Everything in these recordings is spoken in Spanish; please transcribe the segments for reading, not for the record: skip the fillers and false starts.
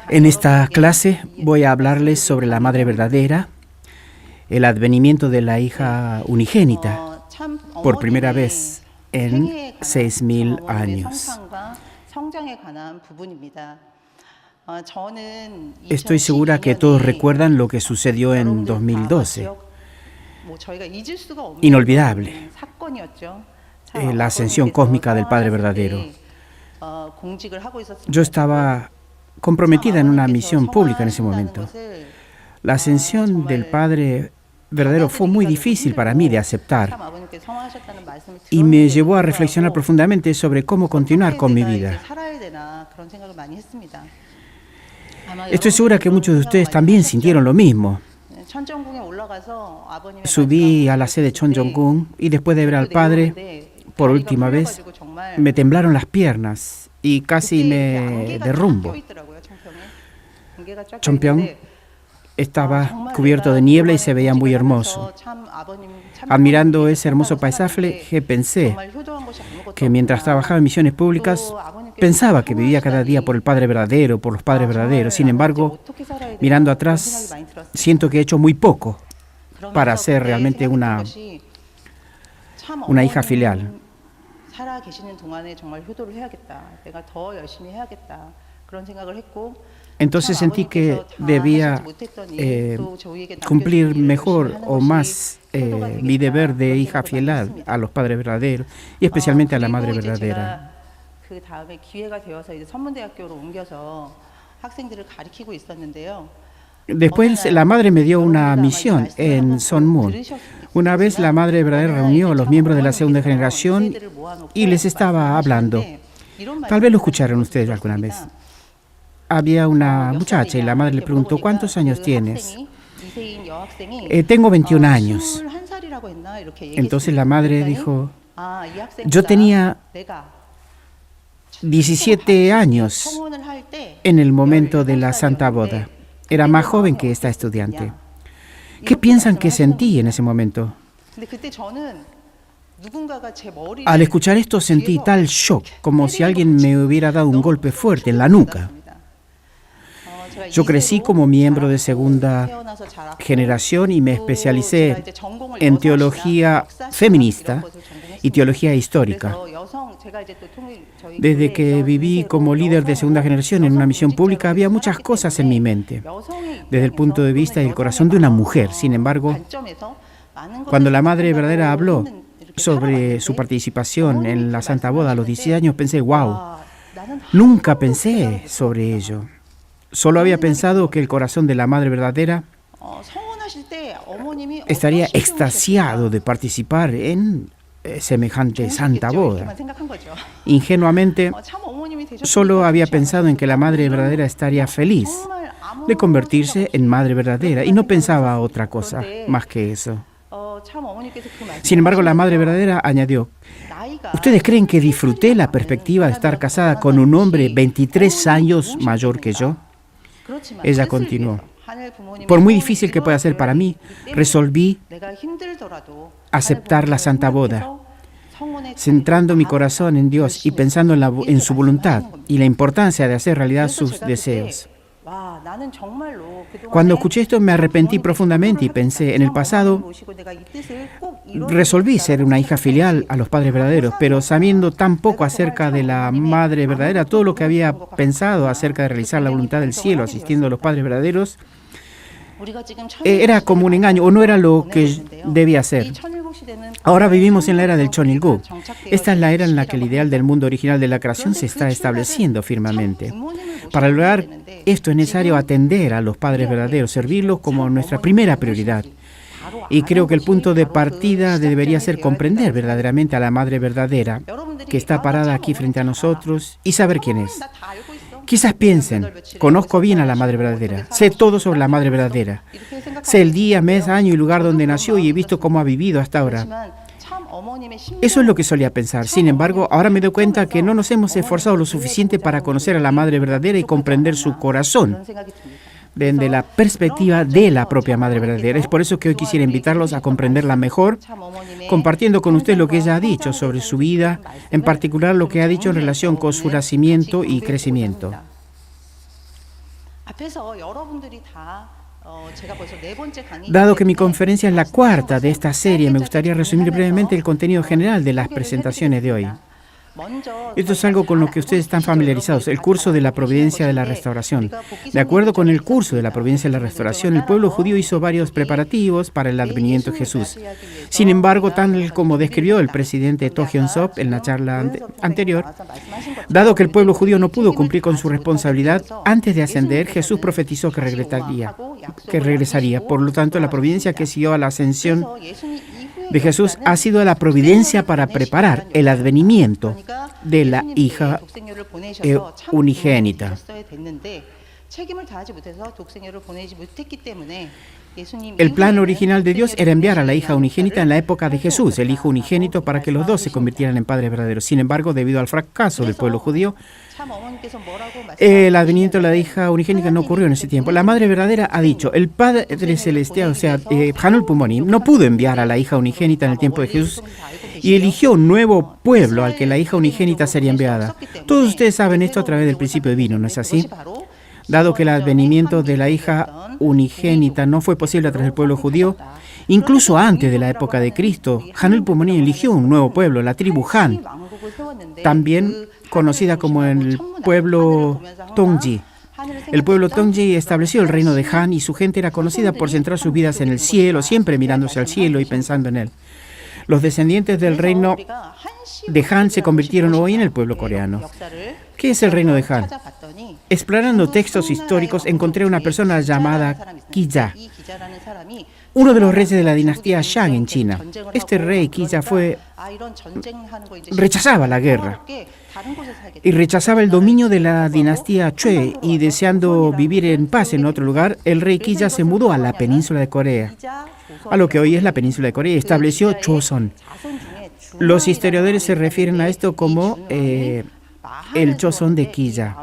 En esta clase voy a hablarles sobre la madre verdadera, el advenimiento de la hija unigénita por primera vez en 6000 años. Estoy segura que todos recuerdan lo que sucedió en 2012. Inolvidable. La ascensión cósmica del Padre verdadero. Yo estaba comprometida en una misión pública en ese momento. La ascensión del Padre verdadero fue muy difícil para mí de aceptar y me llevó a reflexionar profundamente sobre cómo continuar con mi vida. Estoy segura que muchos de ustedes también sintieron lo mismo. Subí a la sede Chonjong-gun y después de ver al Padre por última vez, me temblaron las piernas y casi me derrumbo. Chonpyeong estaba cubierto de niebla y se veía muy hermoso. Admirando ese hermoso paisaje, pensé que mientras trabajaba en misiones públicas, pensaba que vivía cada día por el Padre verdadero, por los Padres verdaderos. Sin embargo, mirando atrás, siento que he hecho muy poco para ser realmente una hija filial. Entonces sentí que debía cumplir mejor o más mi deber de hija fiel a los padres verdaderos y especialmente a la madre verdadera. Después la madre me dio una misión en Sonmun. Una vez la madre verdadera reunió a los miembros de la segunda generación y les estaba hablando. Tal vez lo escucharon ustedes alguna vez. Había una muchacha y la madre le preguntó, ¿cuántos años tienes? Tengo 21 años. Entonces la madre dijo, yo tenía 17 años en el momento de la Santa Boda. Era más joven que esta estudiante. ¿Qué piensan que sentí en ese momento? Al escuchar esto sentí tal shock, como si alguien me hubiera dado un golpe fuerte en la nuca. Yo crecí como miembro de segunda generación y me especialicé en teología feminista y teología histórica. Desde que viví como líder de segunda generación en una misión pública, había muchas cosas en mi mente, desde el punto de vista y el corazón de una mujer. Sin embargo, cuando la madre verdadera habló sobre su participación en la Santa Boda a los 16 años, pensé, wow, nunca pensé sobre ello. Solo había pensado que el corazón de la madre verdadera estaría extasiado de participar en semejante Santa Boda. Ingenuamente, solo había pensado en que la madre verdadera estaría feliz de convertirse en madre verdadera y no pensaba otra cosa más que eso. Sin embargo, la madre verdadera añadió, ¿ustedes creen que disfruté la perspectiva de estar casada con un hombre 23 años mayor que yo? Ella continuó, por muy difícil que pueda ser para mí, resolví aceptar la Santa Boda, centrando mi corazón en Dios y pensando en su voluntad y la importancia de hacer realidad sus deseos. Cuando escuché esto me arrepentí profundamente y pensé, en el pasado resolví ser una hija filial a los padres verdaderos, pero sabiendo tan poco acerca de la madre verdadera, todo lo que había pensado acerca de realizar la voluntad del cielo asistiendo a los padres verdaderos, era como un engaño o no era lo que debía ser. Ahora vivimos en la era del Chonilgu. Esta es la era en la que el ideal del mundo original de la creación se está estableciendo firmemente. Para lograr esto es necesario atender a los padres verdaderos, servirlos como nuestra primera prioridad. Y creo que el punto de partida debería ser comprender verdaderamente a la madre verdadera que está parada aquí frente a nosotros y saber quién es. Quizás piensen, conozco bien a la madre verdadera, sé todo sobre la madre verdadera, sé el día, mes, año y lugar donde nació y he visto cómo ha vivido hasta ahora. Eso es lo que solía pensar. Sin embargo, ahora me doy cuenta que no nos hemos esforzado lo suficiente para conocer a la madre verdadera y comprender su corazón desde la perspectiva de la propia madre verdadera. Es por eso que hoy quisiera invitarlos a comprenderla mejor, compartiendo con ustedes lo que ella ha dicho sobre su vida, en particular lo que ha dicho en relación con su nacimiento y crecimiento. Dado que mi conferencia es la cuarta de esta serie, me gustaría resumir brevemente el contenido general de las presentaciones de hoy. Esto es algo con lo que ustedes están familiarizados, el curso de la providencia de la restauración. De acuerdo con el curso de la providencia de la restauración, el pueblo judío hizo varios preparativos para el advenimiento de Jesús. Sin embargo, tal como describió el presidente To Hyun-sop en la charla anterior, dado que el pueblo judío no pudo cumplir con su responsabilidad, antes de ascender, Jesús profetizó que regresaría. Por lo tanto, la providencia que siguió a la ascensión de Jesús ha sido la providencia para preparar el advenimiento de la hija unigénita. El plan original de Dios era enviar a la hija unigénita en la época de Jesús, el hijo unigénito, para que los dos se convirtieran en padres verdaderos. Sin embargo, debido al fracaso del pueblo judío, el advenimiento de la hija unigénita no ocurrió en ese tiempo. La madre verdadera ha dicho, el Padre Celestial, o sea, Hanul Pumonim, no pudo enviar a la hija unigénita en el tiempo de Jesús y eligió un nuevo pueblo al que la hija unigénita sería enviada. Todos ustedes saben esto a través del principio divino, ¿no es así? Dado que el advenimiento de la hija unigénita no fue posible a través del pueblo judío, incluso antes de la época de Cristo, Hanul Pumonim eligió un nuevo pueblo, la tribu Han, también conocida como el pueblo Tongji. El pueblo Tongji estableció el reino de Han y su gente era conocida por centrar sus vidas en el cielo, siempre mirándose al cielo y pensando en él. Los descendientes del reino de Han se convirtieron hoy en el pueblo coreano. ¿Qué es el reino de Han? Explorando textos históricos, encontré una persona llamada Qiya, uno de los reyes de la dinastía Shang en China. Este rey Qiya rechazaba la guerra y rechazaba el dominio de la dinastía Chue, y deseando vivir en paz en otro lugar, el rey Qiya se mudó a la península de Corea, a lo que hoy es la península de Corea, y estableció Choson. Los historiadores se refieren a esto como el Choson de Qiya.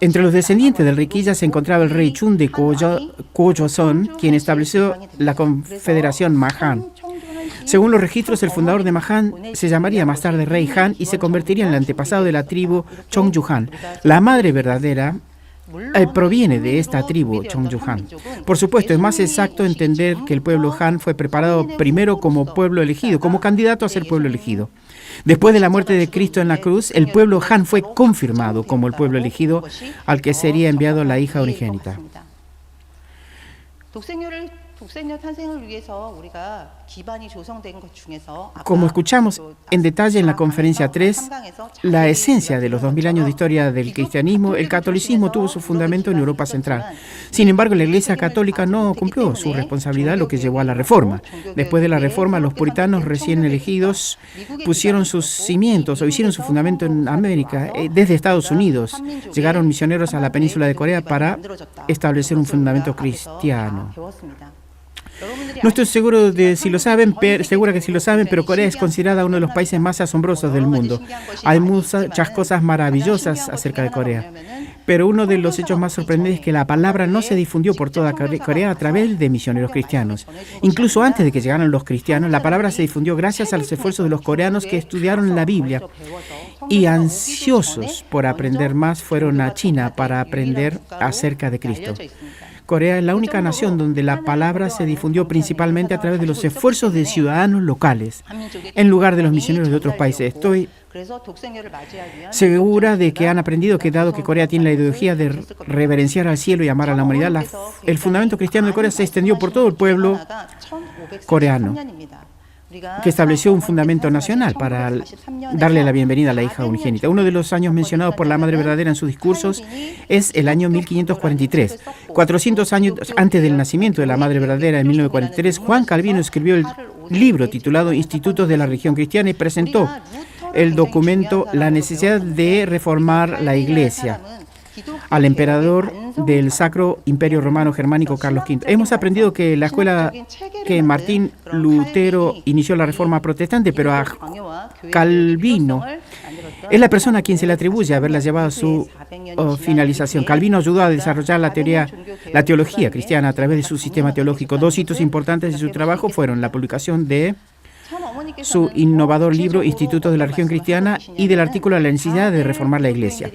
Entre los descendientes del rey Qiya se encontraba el rey Chun de Gojoseon, quien estableció la confederación Mahan. Según los registros, el fundador de Mahan se llamaría más tarde rey Han y se convertiría en el antepasado de la tribu Cheongju-han. La madre verdadera proviene de esta tribu, Cheongju-han. Por supuesto, es más exacto entender que el pueblo Han fue preparado primero como pueblo elegido, como candidato a ser pueblo elegido. Después de la muerte de Cristo en la cruz, el pueblo Han fue confirmado como el pueblo elegido al que sería enviado la hija unigénita. Como escuchamos en detalle en la conferencia 3, la esencia de los 2000 años de historia del cristianismo, el catolicismo tuvo su fundamento en Europa Central. Sin embargo, la Iglesia Católica no cumplió su responsabilidad, lo que llevó a la Reforma. Después de la Reforma, los puritanos recién elegidos pusieron sus cimientos o hicieron su fundamento en América. Desde Estados Unidos llegaron misioneros a la península de Corea para establecer un fundamento cristiano. No estoy seguro de si lo saben, segura que sí lo saben, pero Corea es considerada uno de los países más asombrosos del mundo. Hay muchas cosas maravillosas acerca de Corea, pero uno de los hechos más sorprendentes es que la palabra no se difundió por toda Corea a través de misioneros cristianos. Incluso antes de que llegaran los cristianos, la palabra se difundió gracias a los esfuerzos de los coreanos que estudiaron la Biblia y, ansiosos por aprender más, fueron a China para aprender acerca de Cristo. Corea es la única nación donde la palabra se difundió principalmente a través de los esfuerzos de ciudadanos locales, en lugar de los misioneros de otros países. Estoy segura de que han aprendido que, dado que Corea tiene la ideología de reverenciar al cielo y amar a la humanidad, el fundamento cristiano de Corea se extendió por todo el pueblo coreano, que estableció un fundamento nacional para darle la bienvenida a la hija unigénita. Uno de los años mencionados por la Madre Verdadera en sus discursos es el año 1543. 400 años antes del nacimiento de la Madre Verdadera, en 1943, Juan Calvino escribió el libro titulado Institutos de la Religión Cristiana y presentó el documento La necesidad de reformar la Iglesia al emperador del Sacro Imperio Romano Germánico Carlos V. Hemos aprendido que la escuela que Martín Lutero inició la Reforma Protestante, pero a Calvino es la persona a quien se le atribuye haberla llevado a su finalización. Calvino ayudó a desarrollar la teología cristiana a través de su sistema teológico. Dos hitos importantes de su trabajo fueron la publicación de su innovador libro Institutos de la Religión Cristiana y del artículo La necesidad de reformar la Iglesia.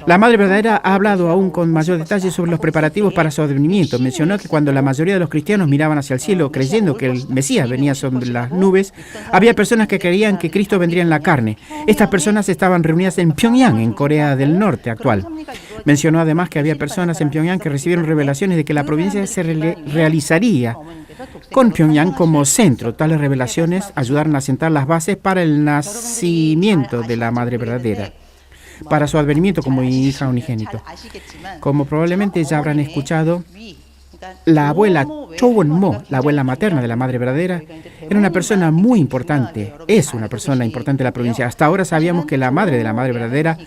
La Madre Verdadera ha hablado aún con mayor detalle sobre los preparativos para su advenimiento. Mencionó que cuando la mayoría de los cristianos miraban hacia el cielo creyendo que el Mesías venía sobre las nubes, había personas que creían que Cristo vendría en la carne. Estas personas estaban reunidas en Pyongyang, en Corea del Norte actual. Mencionó además que había personas en Pyongyang que recibieron revelaciones de que la providencia se realizaría con Pyongyang como centro. Tales revelaciones ayudaron a sentar las bases para el nacimiento de la Madre Verdadera, para su advenimiento como hija unigénito. Como probablemente ya habrán escuchado, la abuela Cho Won-mo, la abuela materna de la Madre Verdadera, era una persona muy importante, es una persona importante de la provincia. Hasta ahora sabíamos que la madre de la Madre Verdadera,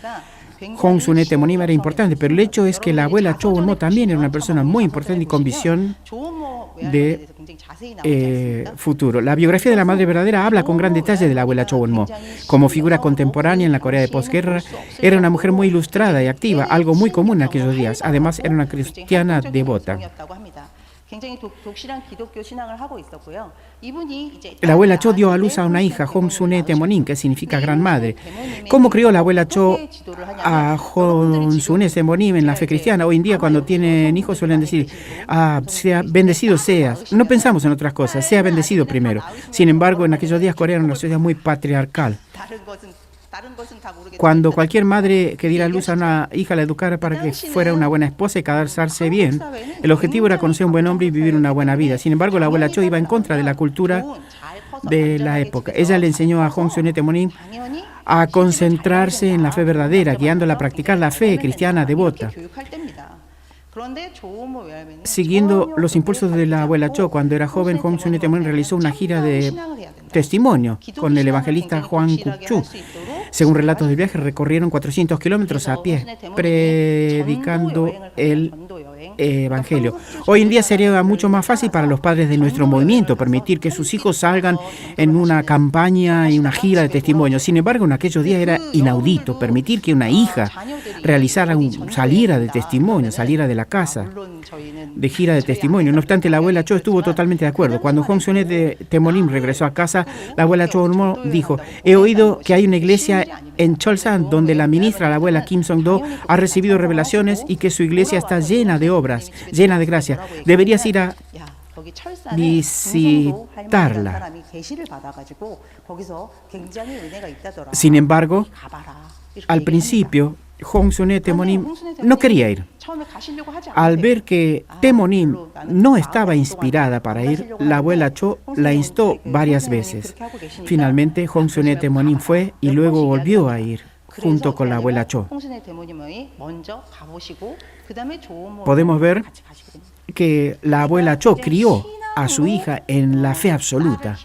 Hong Sun-e Temonim, era importante, pero el hecho es que la abuela Cho Won-mo también era una persona muy importante y con visión de futuro. La biografía de la Madre Verdadera habla con gran detalle de la abuela Cho Won-mo. Como figura contemporánea en la Corea de posguerra, era una mujer muy ilustrada y activa, algo muy común en aquellos días. Además, era una cristiana devota. La abuela Cho dio a luz a una hija, Hong Sun-e Temonim, que significa gran madre. ¿Cómo crió la abuela Cho a Hong Sun-e Temonim en la fe cristiana? Hoy en día, cuando tienen hijos, suelen decir, sea bendecido seas. No pensamos en otras cosas, sea bendecido primero. Sin embargo, en aquellos días Corea era una sociedad muy patriarcal. Cuando cualquier madre que diera luz a una hija la educara para que fuera una buena esposa y casarse bien, el objetivo era conocer un buen hombre y vivir una buena vida. Sin embargo, la abuela Cho iba en contra de la cultura de la época. Ella le enseñó a Hong Sun-e Temonim a concentrarse en la fe verdadera, guiándola a practicar la fe cristiana devota. Siguiendo los impulsos de la abuela Cho, cuando era joven, Hong Sun-e Temonim realizó una gira de testimonio con el evangelista Juan Kuk-chu. Según relatos del viaje, recorrieron 400 kilómetros a pie, predicando el evangelio. Hoy en día sería mucho más fácil para los padres de nuestro movimiento permitir que sus hijos salgan en una campaña y una gira de testimonio. Sin embargo, en aquellos días era inaudito permitir que una hija realizara saliera de testimonio, saliera de la casa de gira de testimonio. No obstante, la abuela Cho estuvo totalmente de acuerdo. Cuando Hong Sun-e Temonim regresó a casa, la abuela Cho Won-mo dijo: he oído que hay una iglesia en Cholsan donde la ministra, la abuela Kim Song-do, ha recibido revelaciones y que su iglesia está llena de obras, llena de gracia. Deberías ir a visitarla. Sin embargo, al principio, Hong Sun-e Temonim no quería ir. Al ver que Temonim no estaba inspirada para ir, la abuela Cho la instó varias veces. Finalmente, Hong Sun-e Temonim fue y luego volvió a ir junto con la abuela Cho. Podemos ver que la abuela Cho crió a su hija en la fe absoluta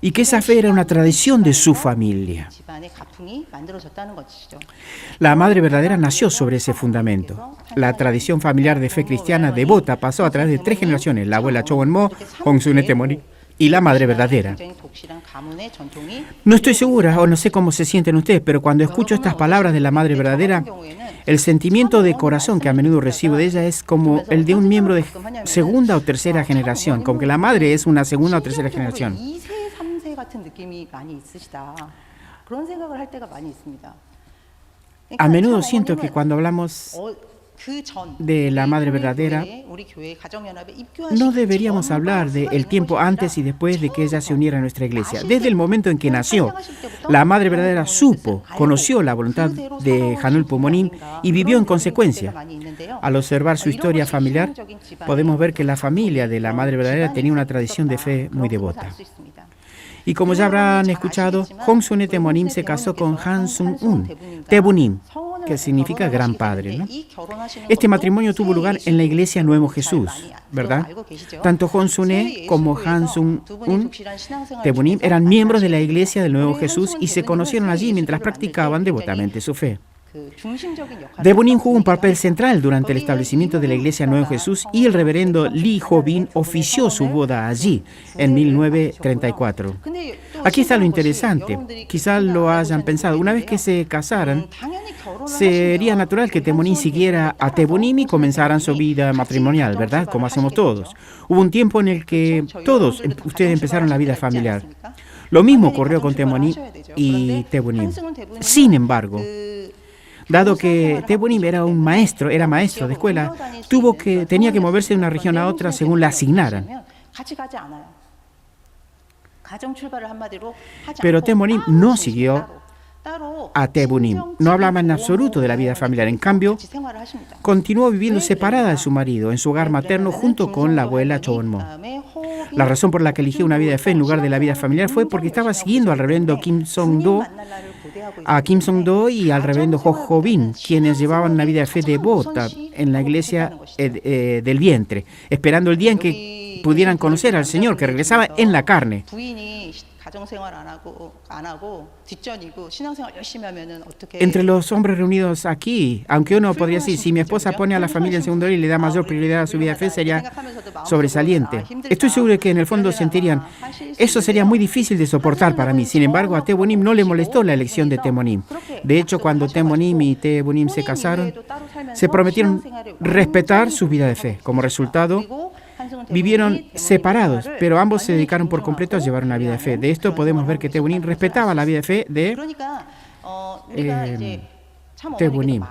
y que esa fe era una tradición de su familia. La Madre Verdadera nació sobre ese fundamento. La tradición familiar de fe cristiana devota pasó a través de 3 generaciones: la abuela Cho Won-mo, Hong Sun-e Temonim y la Madre Verdadera. No estoy segura o no sé cómo se sienten ustedes, pero cuando escucho estas palabras de la Madre Verdadera, el sentimiento de corazón que a menudo recibo de ella es como el de un miembro de segunda o tercera generación, como que la madre es una segunda o tercera generación. A menudo siento que cuando hablamos de la Madre Verdadera, no deberíamos hablar del tiempo antes y después de que ella se uniera a nuestra iglesia. Desde el momento en que nació, la Madre Verdadera conoció la voluntad de Hanul Pumonim y vivió en consecuencia. Al observar su historia familiar, podemos ver que la familia de la Madre Verdadera tenía una tradición de fe muy devota. Y como ya habrán escuchado, Hong Sun-e Temonim se casó con Han Sun-un Tebunim, que significa gran padre, ¿no? Este matrimonio tuvo lugar en la iglesia Nuevo Jesús, ¿verdad? Tanto Hong Sun-e como Han Sun-un Tebunim eran miembros de la iglesia del Nuevo Jesús y se conocieron allí mientras practicaban devotamente su fe. Tebunim jugó un papel central durante el establecimiento de la Iglesia Nuevo Jesús y el reverendo Lee Ho-bin ofició su boda allí en 1934. Aquí está lo interesante, quizás lo hayan pensado, una vez que se casaran, sería natural que Temonim siguiera a Tebunim y comenzaran su vida matrimonial, ¿verdad? Como hacemos todos. Hubo un tiempo en el que todos ustedes empezaron la vida familiar. Lo mismo ocurrió con Temonim y Tebunim. Sin embargo, dado que Tebunim era maestro de escuela, tenía que moverse de una región a otra según la asignaran. Pero Temonim no siguió a Tebunim. No hablaba en absoluto de la vida familiar. En cambio, continuó viviendo separada de su marido en su hogar materno junto con la abuela Chobonmo. La razón por la que eligió una vida de fe en lugar de la vida familiar fue porque estaba siguiendo al reverendo Kim Song-do y al reverendo Ho Ho-bin, quienes llevaban una vida de fe devota en la iglesia del vientre, esperando el día en que pudieran conocer al Señor, que regresaba en la carne. Entre los hombres reunidos aquí, aunque uno podría decir, si mi esposa pone a la familia en segundo lugar y le da mayor prioridad a su vida de fe, sería sobresaliente. Estoy seguro de que en el fondo sentirían, eso sería muy difícil de soportar para mí. Sin embargo, a Tebunim no le molestó la elección de Temonim. De hecho, cuando Temonim y Tebunim se casaron, se prometieron respetar su vida de fe. Como resultado, vivieron separados, pero ambos se dedicaron por completo a llevar una vida de fe. De esto podemos ver que Tebunim respetaba la vida de fe de Tebunim.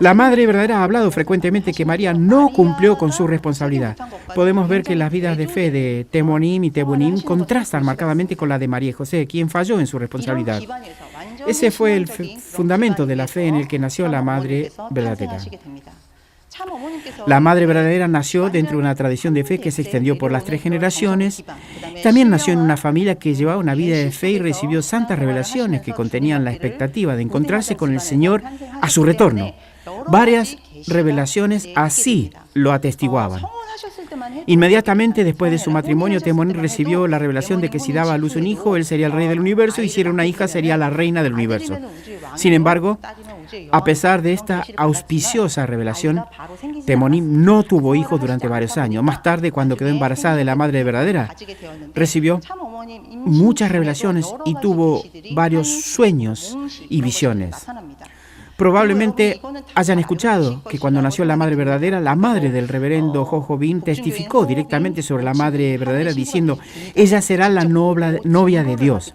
La Madre Verdadera ha hablado frecuentemente que María no cumplió con su responsabilidad. Podemos ver que las vidas de fe de Temonim y Tebunim contrastan marcadamente con la de María y José, quien falló en su responsabilidad. Ese fue el fundamento de la fe en el que nació la Madre Verdadera. La Madre Verdadera nació dentro de una tradición de fe que se extendió por las 3 generaciones. También nació en una familia que llevaba una vida de fe y recibió santas revelaciones que contenían la expectativa de encontrarse con el Señor a su retorno. Varias revelaciones así lo atestiguaban. Inmediatamente después de su matrimonio, Temonim recibió la revelación de que si daba a luz un hijo, él sería el rey del universo, y si era una hija, sería la reina del universo. Sin embargo, a pesar de esta auspiciosa revelación, Temonim no tuvo hijos durante varios años. Más tarde, cuando quedó embarazada de la Madre Verdadera, recibió muchas revelaciones y tuvo varios sueños y visiones. Probablemente hayan escuchado que cuando nació la Madre Verdadera, la madre del reverendo Ho Ho-bin testificó directamente sobre la Madre Verdadera diciendo, ella será la novia de Dios.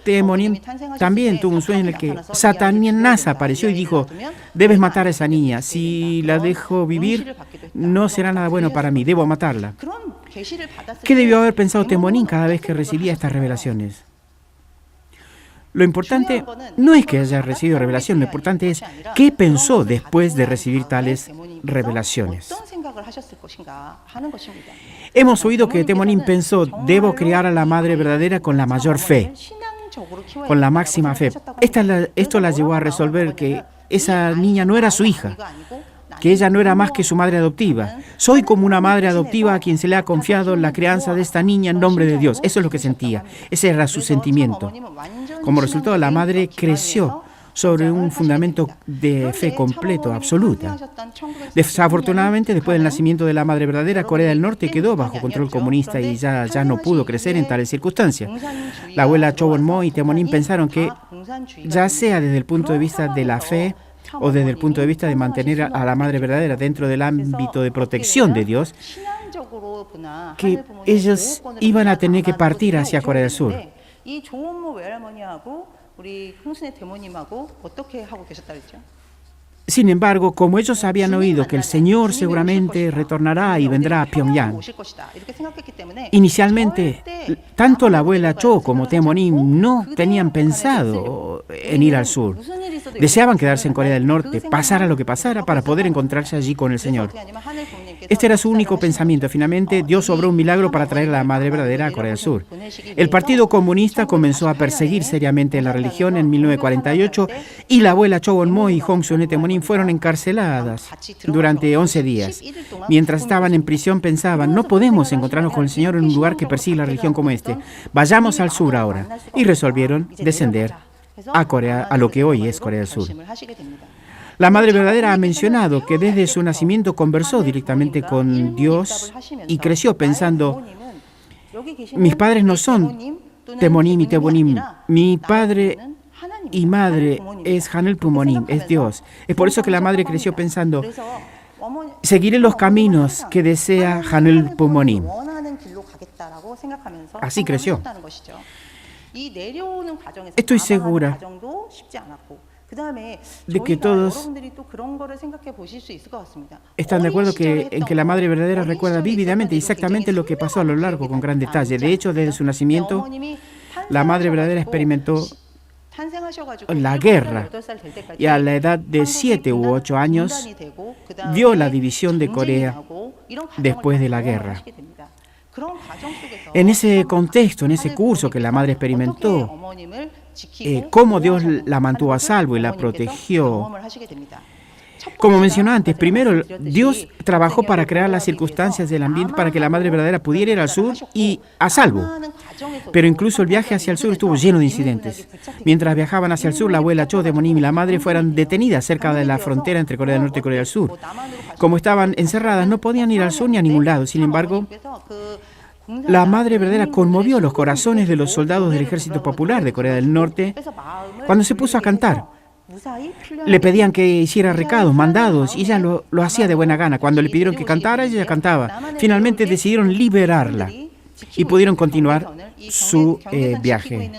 Temonim también tuvo un sueño en el que Satanás apareció y dijo, debes matar a esa niña, si la dejo vivir no será nada bueno para mí, debo matarla. ¿Qué debió haber pensado Temonim cada vez que recibía estas revelaciones? Lo importante no es que haya recibido revelación, lo importante es qué pensó después de recibir tales revelaciones. Hemos oído que Temonim pensó, debo criar a la Madre Verdadera con la mayor fe, con la máxima fe. Esto la llevó a resolver que esa niña no era su hija, que ella no era más que su madre adoptiva. Soy como una madre adoptiva a quien se le ha confiado la crianza de esta niña en nombre de Dios. Eso es lo que sentía, ese era su sentimiento. Como resultado, la madre creció sobre un fundamento de fe completo, absoluta. Desafortunadamente, después del nacimiento de la Madre Verdadera, Corea del Norte quedó bajo control comunista y ya no pudo crecer en tales circunstancias. La abuela Chobonmo y Temonim pensaron que, ya sea desde el punto de vista de la fe o desde el punto de vista de mantener a la Madre Verdadera dentro del ámbito de protección de Dios, que ellos iban a tener que partir hacia Corea del Sur. Sin embargo, como ellos habían oído que el Señor seguramente retornará y vendrá a Pyongyang, inicialmente, tanto la abuela Cho como Temonim no tenían pensado en ir al sur. Deseaban quedarse en Corea del Norte, pasara lo que pasara, para poder encontrarse allí con el Señor. Este era su único pensamiento. Finalmente, Dios obró un milagro para traer a la Madre Verdadera a Corea del Sur. El Partido Comunista comenzó a perseguir seriamente la religión en 1948 y la abuela Cho Won-mo y Hong Sun-e Temonim fueron encarceladas durante 11 días. Mientras estaban en prisión pensaban, no podemos encontrarnos con el Señor en un lugar que persigue la religión como este. Vayamos al sur ahora. Y resolvieron descender a lo que hoy es Corea del Sur. La Madre Verdadera ha mencionado que desde su nacimiento conversó directamente con Dios y creció pensando, mis padres no son Temonim y Tebunim, mi padre y madre es Hanel Pumonim, es Dios. Es por eso que la madre creció pensando, seguiré los caminos que desea Hanel Pumonim. Así creció. Estoy segura de que todos están de acuerdo en que la Madre verdadera recuerda vívidamente exactamente lo que pasó a lo largo con gran detalle. De hecho, desde su nacimiento, la Madre verdadera experimentó la guerra y a la edad de 7 u 8 años vio la división de Corea después de la guerra. En ese contexto, en ese curso que la madre experimentó, cómo Dios la mantuvo a salvo y la protegió. Como mencioné antes, primero Dios trabajó para crear las circunstancias del ambiente para que la madre verdadera pudiera ir al sur y a salvo. Pero incluso el viaje hacia el sur estuvo lleno de incidentes. Mientras viajaban hacia el sur, la abuela Cho, Demonim y la madre fueron detenidas cerca de la frontera entre Corea del Norte y Corea del Sur. Como estaban encerradas, no podían ir al sur ni a ningún lado. Sin embargo, la madre verdadera conmovió los corazones de los soldados del Ejército Popular de Corea del Norte cuando se puso a cantar. Le pedían que hiciera recados, mandados, y ella lo hacía de buena gana. Cuando le pidieron que cantara, ella cantaba. Finalmente decidieron liberarla y pudieron continuar su viaje.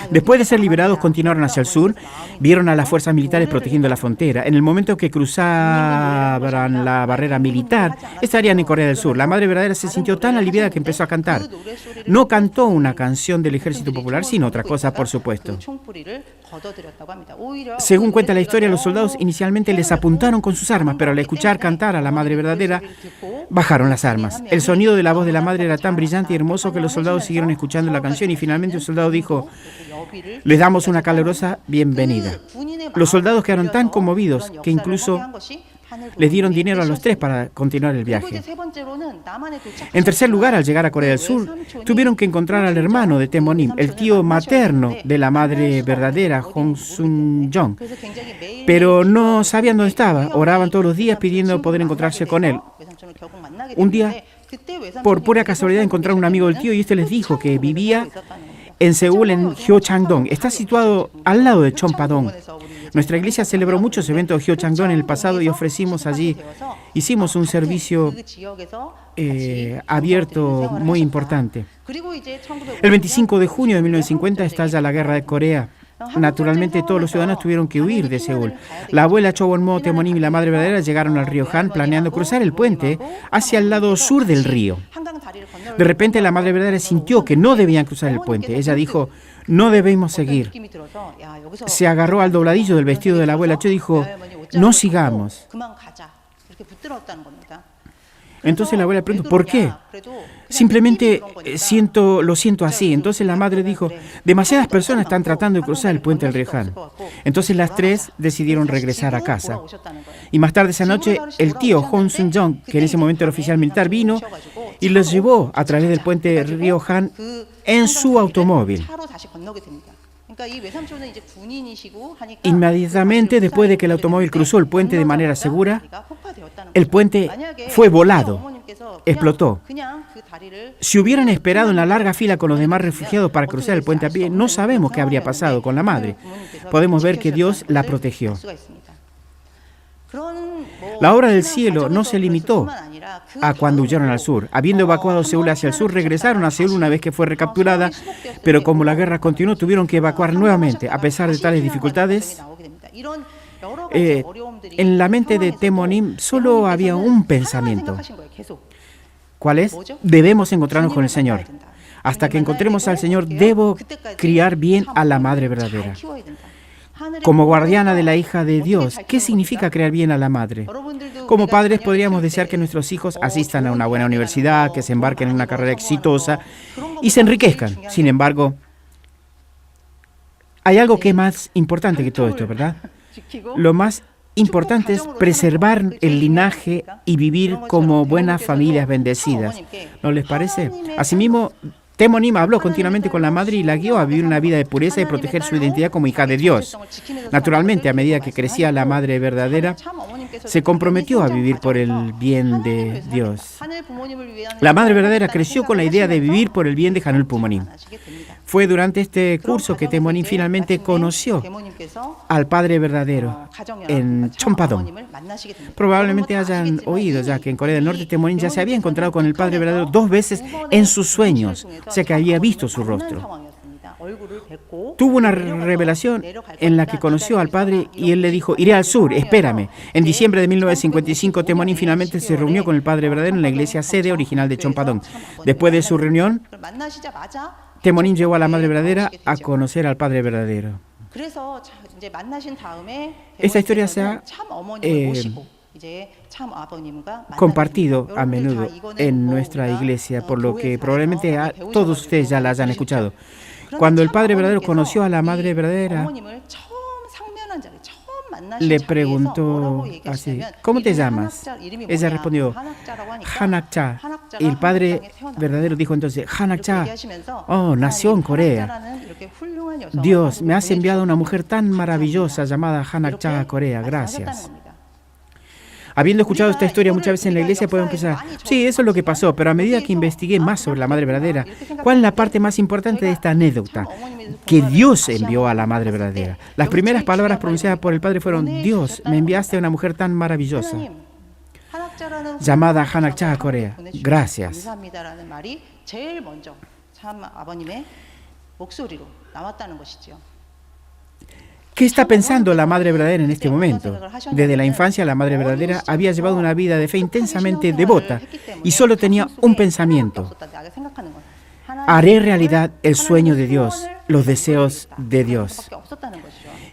Después de ser liberados, continuaron hacia el sur, vieron a las fuerzas militares protegiendo la frontera. En el momento que cruzaban la barrera militar, estarían en Corea del Sur. La madre verdadera se sintió tan aliviada que empezó a cantar. No cantó una canción del Ejército Popular, sino otra cosa, por supuesto. Según cuenta la historia, los soldados inicialmente les apuntaron con sus armas, pero al escuchar cantar a la madre verdadera, bajaron las armas. El sonido de la voz de la madre era tan brillante y hermoso que los soldados siguieron escuchando la canción y finalmente un soldado dijo: les damos una calurosa bienvenida. Los soldados quedaron tan conmovidos que incluso les dieron dinero a los tres para continuar el viaje. En tercer lugar, al llegar a Corea del Sur, tuvieron que encontrar al hermano de Demonim, el tío materno de la madre verdadera, Hong Sun-jong. Pero no sabían dónde estaba. Oraban todos los días pidiendo poder encontrarse con él. Un día, por pura casualidad, encontraron un amigo del tío y este les dijo que vivía en Seúl, en Hyochangdong. Está situado al lado de Chonpadong. Nuestra iglesia celebró muchos eventos de Hyochangdong en el pasado y hicimos un servicio abierto muy importante. El 25 de junio de 1950 estalla la guerra de Corea. Naturalmente, todos los ciudadanos tuvieron que huir de Seúl. La abuela Cho Won-mo, Demonim y la madre verdadera llegaron al río Han planeando cruzar el puente hacia el lado sur del río. De repente, la madre verdadera sintió que no debían cruzar el puente. Ella dijo: no debemos seguir. Se agarró al dobladillo del vestido de la abuela Cho y dijo: no sigamos. Entonces la abuela preguntó: ¿por qué? Simplemente lo siento así. Entonces la madre dijo: demasiadas personas están tratando de cruzar el puente del río Han. Entonces las tres decidieron regresar a casa. Y más tarde esa noche, el tío Hong Sun-jong, que en ese momento era oficial militar, vino y los llevó a través del puente del río Han en su automóvil. Inmediatamente después de que el automóvil cruzó el puente de manera segura, el puente fue volado, explotó. Si hubieran esperado en la larga fila con los demás refugiados para cruzar el puente a pie, no sabemos qué habría pasado con la madre. Podemos ver que Dios la protegió. La obra del cielo no se limitó a cuando huyeron al sur. Habiendo evacuado Seúl hacia el sur, regresaron a Seúl una vez que fue recapturada, pero como la guerra continuó, tuvieron que evacuar nuevamente. A pesar de tales dificultades, en la mente de Demonim solo había un pensamiento. ¿Cuál es? Debemos encontrarnos con el Señor. Hasta que encontremos al Señor, debo criar bien a la madre verdadera. Como guardiana de la hija de Dios, ¿qué significa crear bien a la madre? Como padres podríamos desear que nuestros hijos asistan a una buena universidad, que se embarquen en una carrera exitosa y se enriquezcan. Sin embargo, hay algo que es más importante que todo esto, ¿verdad? Lo más importante es preservar el linaje y vivir como buenas familias bendecidas. ¿No les parece? Asimismo, Demonim habló continuamente con la madre y la guió a vivir una vida de pureza y proteger su identidad como hija de Dios. Naturalmente, a medida que crecía la madre verdadera, se comprometió a vivir por el bien de Dios. La madre verdadera creció con la idea de vivir por el bien de Hanul Bumonim. Fue durante este curso que Temonim finalmente conoció al Padre verdadero en Chompadong. Probablemente hayan oído ya que en Corea del Norte Temonim ya se había encontrado con el Padre verdadero 2 veces en sus sueños, o sea que había visto su rostro. Tuvo una revelación en la que conoció al Padre y él le dijo: iré al sur, espérame. En diciembre de 1955, Temonim finalmente se reunió con el Padre verdadero en la iglesia sede original de Chompadong. Después de su reunión, Temonim llevó a la Madre verdadera a conocer al Padre verdadero. Esta historia se ha compartido a menudo en nuestra iglesia, por lo que probablemente todos ustedes ya la hayan escuchado. Cuando el Padre verdadero conoció a la Madre verdadera, le preguntó así: ¿cómo te llamas? Ella respondió: Hanakcha. Y el Padre verdadero dijo entonces: Hanakcha, oh, nació en Corea. Dios, me has enviado a una mujer tan maravillosa llamada Hanakcha a Corea. Gracias. Habiendo escuchado esta historia muchas veces en la iglesia, podemos pensar: sí, eso es lo que pasó, pero a medida que investigué más sobre la Madre verdadera, ¿cuál es la parte más importante de esta anécdota? Que Dios envió a la Madre verdadera. Las primeras palabras pronunciadas por el Padre fueron: Dios, me enviaste a una mujer tan maravillosa llamada Hanakcha a Corea. Gracias. ¿Qué está pensando la Madre verdadera en este momento? Desde la infancia, la Madre verdadera había llevado una vida de fe intensamente devota y solo tenía un pensamiento: haré realidad el sueño de Dios, los deseos de Dios.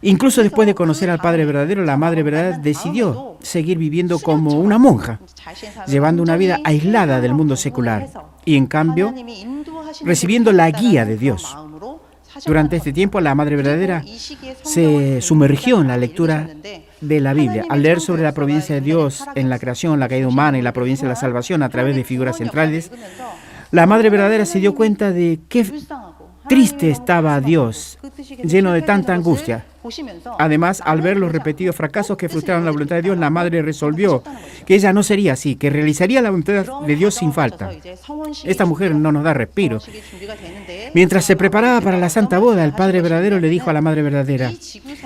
Incluso después de conocer al Padre verdadero, la Madre verdadera decidió seguir viviendo como una monja, llevando una vida aislada del mundo secular y, en cambio, recibiendo la guía de Dios. Durante este tiempo, la Madre verdadera se sumergió en la lectura de la Biblia. Al leer sobre la providencia de Dios en la creación, la caída humana y la providencia de la salvación a través de figuras centrales, la Madre verdadera se dio cuenta de qué triste estaba Dios, lleno de tanta angustia. Además, al ver los repetidos fracasos que frustraron la voluntad de Dios, la Madre resolvió que ella no sería así, que realizaría la voluntad de Dios sin falta. Esta mujer no nos da respiro. Mientras se preparaba para la Santa Boda, el Padre verdadero le dijo a la Madre verdadera: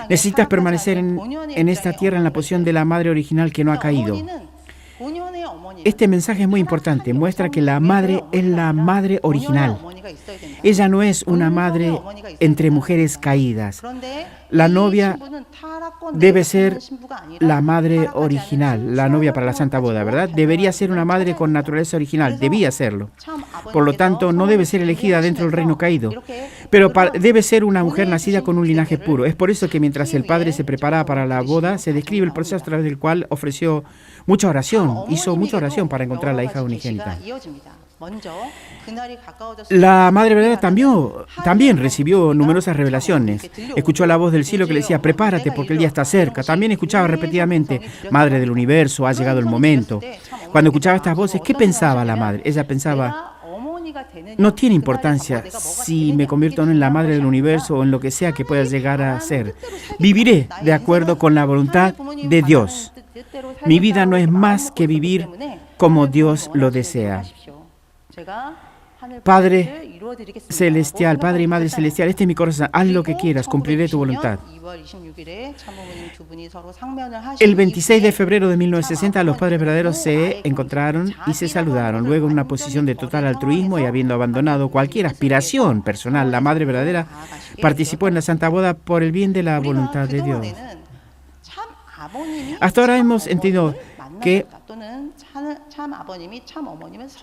necesitas permanecer en esta tierra en la posición de la Madre original que no ha caído. Este mensaje es muy importante. Muestra que la Madre es la Madre original. Ella no es una madre entre mujeres caídas. La novia debe ser la madre original, la novia para la Santa Boda, ¿verdad? Debería ser una madre con naturaleza original, debía serlo. Por lo tanto, no debe ser elegida dentro del reino caído, pero debe ser una mujer nacida con un linaje puro. Es por eso que mientras el padre se preparaba para la boda, se describe el proceso a través del cual ofreció mucha oración, hizo mucha oración para encontrar la hija unigénita. La Madre verdadera también recibió numerosas revelaciones. Escuchó la voz del cielo que le decía: prepárate porque el día está cerca. También escuchaba repetidamente: Madre del universo, ha llegado el momento. Cuando escuchaba estas voces, ¿qué pensaba la Madre? Ella pensaba: no tiene importancia si me convierto o no en la Madre del universo o en lo que sea que pueda llegar a ser. Viviré de acuerdo con la voluntad de Dios. Mi vida no es más que vivir como Dios lo desea. Padre celestial, Padre y Madre celestial, este es mi corazón, haz lo que quieras, cumpliré tu voluntad. El 26 de febrero de 1960, los padres verdaderos se encontraron y se saludaron. Luego, en una posición de total altruismo y habiendo abandonado cualquier aspiración personal, la Madre verdadera participó en la Santa Boda por el bien de la voluntad de Dios. Hasta ahora hemos entendido que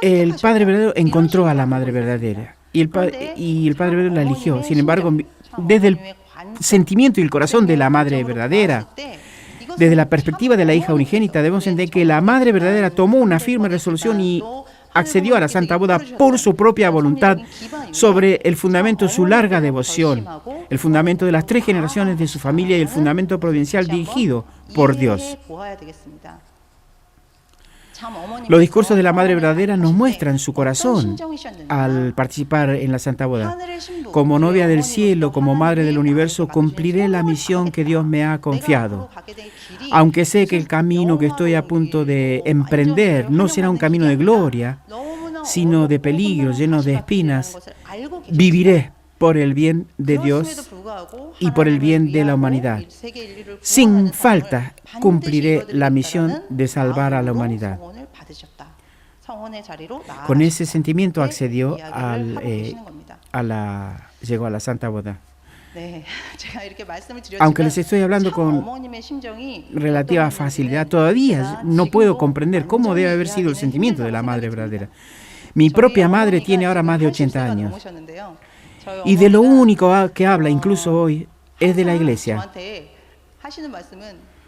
el Padre verdadero encontró a la Madre verdadera y el Padre verdadero la eligió. Sin embargo, desde el sentimiento y el corazón de la Madre verdadera, desde la perspectiva de la hija unigénita, debemos entender que la Madre verdadera tomó una firme resolución y accedió a la Santa Boda por su propia voluntad sobre el fundamento de su larga devoción, el fundamento de las 3 generaciones de su familia y el fundamento providencial dirigido por Dios. Los discursos de la Madre Verdadera nos muestran su corazón al participar en la Santa Boda. Como novia del cielo, como madre del universo, cumpliré la misión que Dios me ha confiado. Aunque sé que el camino que estoy a punto de emprender no será un camino de gloria, sino de peligro, lleno de espinas, viviré por el bien de Dios y por el bien de la humanidad. Sin falta cumpliré la misión de salvar a la humanidad. Con ese sentimiento accedió llegó a la Santa Boda. Aunque les estoy hablando con relativa facilidad, todavía no puedo comprender cómo debe haber sido el sentimiento de la Madre Verdadera. Mi propia madre tiene ahora más de 80 años. Y de lo único que habla, incluso hoy, es de la iglesia.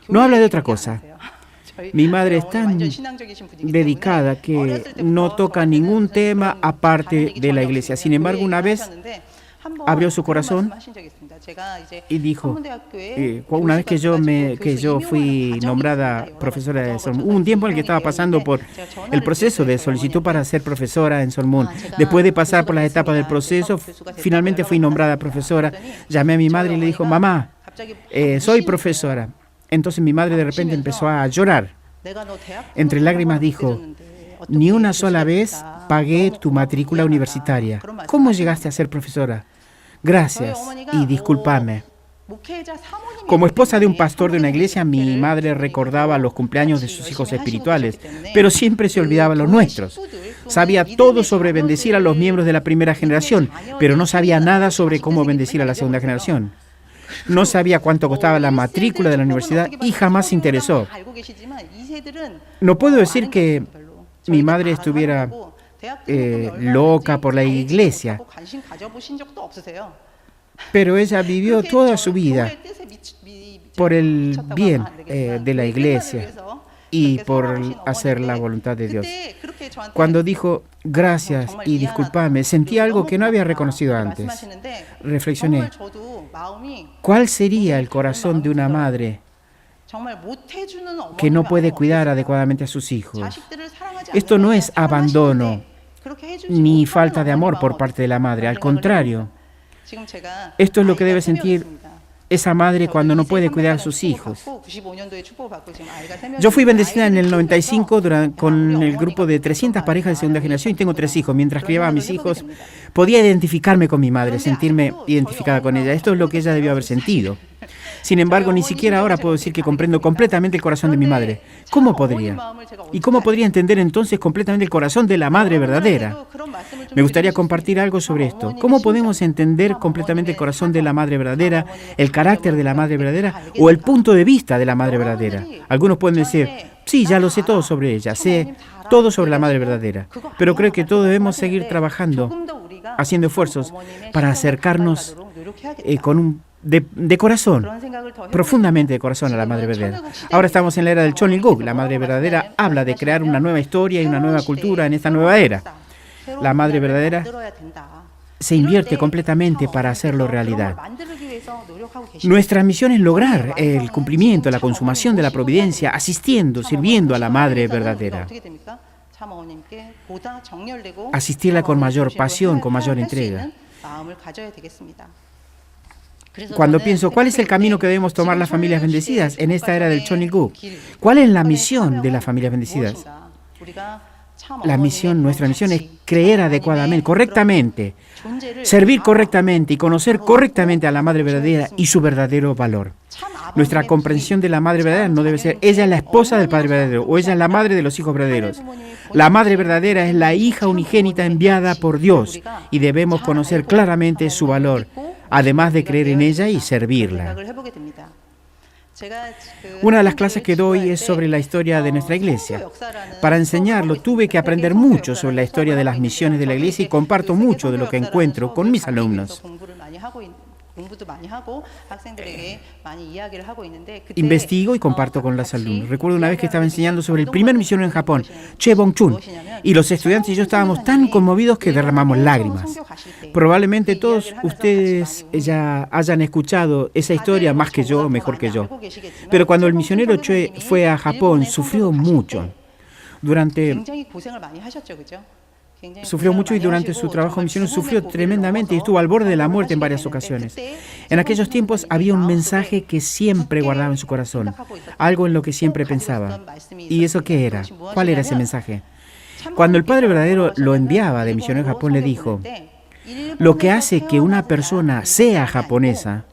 No habla de otra cosa. Mi madre es tan dedicada que no toca ningún tema aparte de la iglesia. Sin embargo, una vez abrió su corazón y dijo, una vez que yo fui nombrada profesora de Solmoon, hubo un tiempo en el que estaba pasando por el proceso de solicitud para ser profesora en Solmoon. Después de pasar por las etapas del proceso, finalmente fui nombrada profesora. Llamé a mi madre y le dijo, mamá, soy profesora. Entonces mi madre de repente empezó a llorar. Entre lágrimas dijo, ni una sola vez pagué tu matrícula universitaria. ¿Cómo llegaste a ser profesora? Gracias y discúlpame. Como esposa de un pastor de una iglesia, mi madre recordaba los cumpleaños de sus hijos espirituales, pero siempre se olvidaba los nuestros. Sabía todo sobre bendecir a los miembros de la primera generación, pero no sabía nada sobre cómo bendecir a la segunda generación. No sabía cuánto costaba la matrícula de la universidad y jamás se interesó. No puedo decir que mi madre estuviera loca por la iglesia, pero ella vivió toda su vida por el bien de la iglesia y por hacer la voluntad de Dios. Cuando dijo gracias y discúlpame, sentí algo que no había reconocido antes. Reflexioné, ¿cuál sería el corazón de una madre que no puede cuidar adecuadamente a sus hijos? Esto no es abandono ni falta de amor por parte de la madre, al contrario. Esto es lo que debe sentir esa madre cuando no puede cuidar a sus hijos. Yo fui bendecida en el 95 con el grupo de 300 parejas de segunda generación y tengo 3 hijos. Mientras criaba a mis hijos, podía identificarme con mi madre, sentirme identificada con ella. Esto es lo que ella debió haber sentido. Sin embargo, ni siquiera ahora puedo decir que comprendo completamente el corazón de mi madre. ¿Cómo podría? ¿Y cómo podría entender entonces completamente el corazón de la Madre Verdadera? Me gustaría compartir algo sobre esto. ¿Cómo podemos entender completamente el corazón de la Madre Verdadera, el carácter de la Madre Verdadera o el punto de vista de la Madre Verdadera? Algunos pueden decir, sí, ya lo sé todo sobre ella, sé todo sobre la Madre Verdadera, pero creo que todos debemos seguir trabajando, haciendo esfuerzos para acercarnos de corazón, profundamente de corazón a la Madre Verdadera. Ahora estamos en la era del Chonilguk. La Madre Verdadera habla de crear una nueva historia y una nueva cultura en esta nueva era. La Madre Verdadera se invierte completamente para hacerlo realidad. Nuestra misión es lograr el cumplimiento, la consumación de la providencia, asistiendo, sirviendo a la Madre Verdadera. Asistirla con mayor pasión, con mayor entrega. Cuando pienso, ¿cuál es el camino que debemos tomar las familias bendecidas en esta era del Chonilguk? ¿Cuál es la misión de las familias bendecidas? Nuestra misión es creer adecuadamente, correctamente, servir correctamente y conocer correctamente a la Madre Verdadera y su verdadero valor. Nuestra comprensión de la Madre Verdadera no debe ser, ella es la esposa del Padre Verdadero o ella es la madre de los hijos verdaderos. La Madre Verdadera es la hija unigénita enviada por Dios y debemos conocer claramente su valor, además de creer en ella y servirla. Una de las clases que doy es sobre la historia de nuestra iglesia. Para enseñarlo tuve que aprender mucho sobre la historia de las misiones de la iglesia y comparto mucho de lo que encuentro con mis alumnos. Investigo y comparto con los alumnos. Recuerdo una vez que estaba enseñando sobre el primer misionero en Japón, Che Bong-chun, y los estudiantes y yo estábamos tan conmovidos que derramamos lágrimas. Probablemente todos ustedes ya hayan escuchado esa historia más que yo, mejor que yo. Pero cuando el misionero Che fue a Japón, sufrió mucho. durante sufrió mucho y durante su trabajo misionero sufrió tremendamente y estuvo al borde de la muerte en varias ocasiones. En aquellos tiempos había un mensaje que siempre guardaba en su corazón, algo en lo que siempre pensaba. ¿Y eso qué era? ¿Cuál era ese mensaje? Cuando el Padre verdadero lo enviaba de misionero a Japón, le dijo: lo que hace que una persona sea japonesa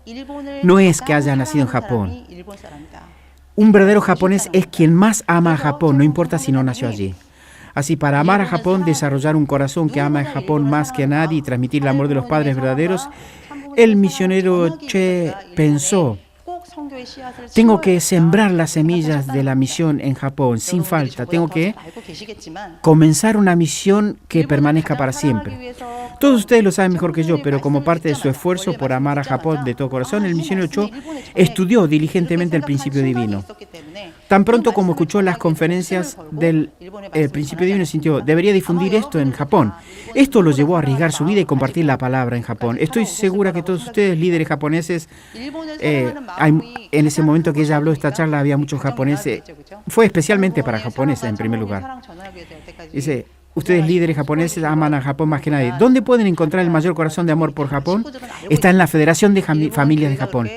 no es que haya nacido en Japón. Un verdadero japonés es quien más ama a Japón, no importa si no nació allí. Así, para amar a Japón, desarrollar un corazón que ama a Japón más que a nadie y transmitir el amor de los padres verdaderos, el misionero Che pensó: tengo que sembrar las semillas de la misión en Japón sin falta. Tengo que comenzar una misión que permanezca para siempre. Todos ustedes lo saben mejor que yo, pero como parte de su esfuerzo por amar a Japón de todo corazón, el misionero Cho estudió diligentemente el principio divino. Tan pronto como escuchó las conferencias del principio divino, sintió: debería difundir esto en Japón. Esto lo llevó a arriesgar su vida y compartir la palabra en Japón. Estoy segura que todos ustedes, líderes japoneses, en ese momento que ella habló esta charla, había muchos japoneses. Fue especialmente para japoneses en primer lugar. Dice: ustedes, líderes japoneses, aman a Japón más que nadie. ¿Dónde pueden encontrar el mayor corazón de amor por Japón? Está en la Federación de Familias de Japón.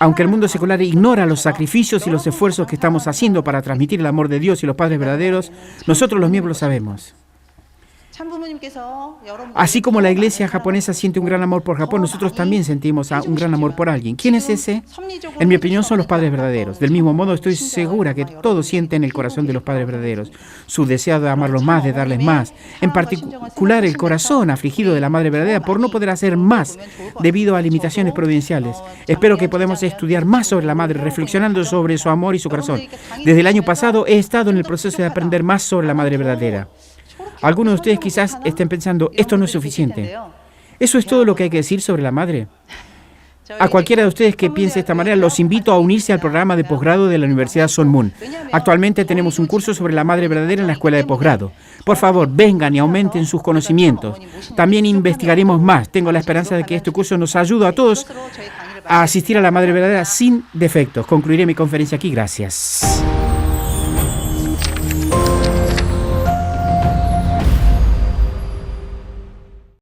Aunque el mundo secular ignora los sacrificios y los esfuerzos que estamos haciendo para transmitir el amor de Dios y los padres verdaderos, nosotros los miembros sabemos. Así como la iglesia japonesa siente un gran amor por Japón, nosotros también sentimos un gran amor por alguien. ¿Quién es ese? En mi opinión, son los padres verdaderos. Del mismo modo, estoy segura que todos sienten el corazón de los padres verdaderos, su deseo de amarlos más, de darles más. En particular, el corazón afligido de la madre verdadera por no poder hacer más debido a limitaciones providenciales. Espero que podamos estudiar más sobre la madre, reflexionando sobre su amor y su corazón. Desde el año pasado he estado en el proceso de aprender más sobre la madre verdadera. Algunos de ustedes quizás estén pensando: esto no es suficiente. ¿Eso es todo lo que hay que decir sobre la madre? A cualquiera de ustedes que piense de esta manera, los invito a unirse al programa de posgrado de la Universidad Sun Moon. Actualmente tenemos un curso sobre la madre verdadera en la escuela de posgrado. Por favor, vengan y aumenten sus conocimientos. También investigaremos más. Tengo la esperanza de que este curso nos ayude a todos a asistir a la madre verdadera sin defectos. Concluiré mi conferencia aquí. Gracias.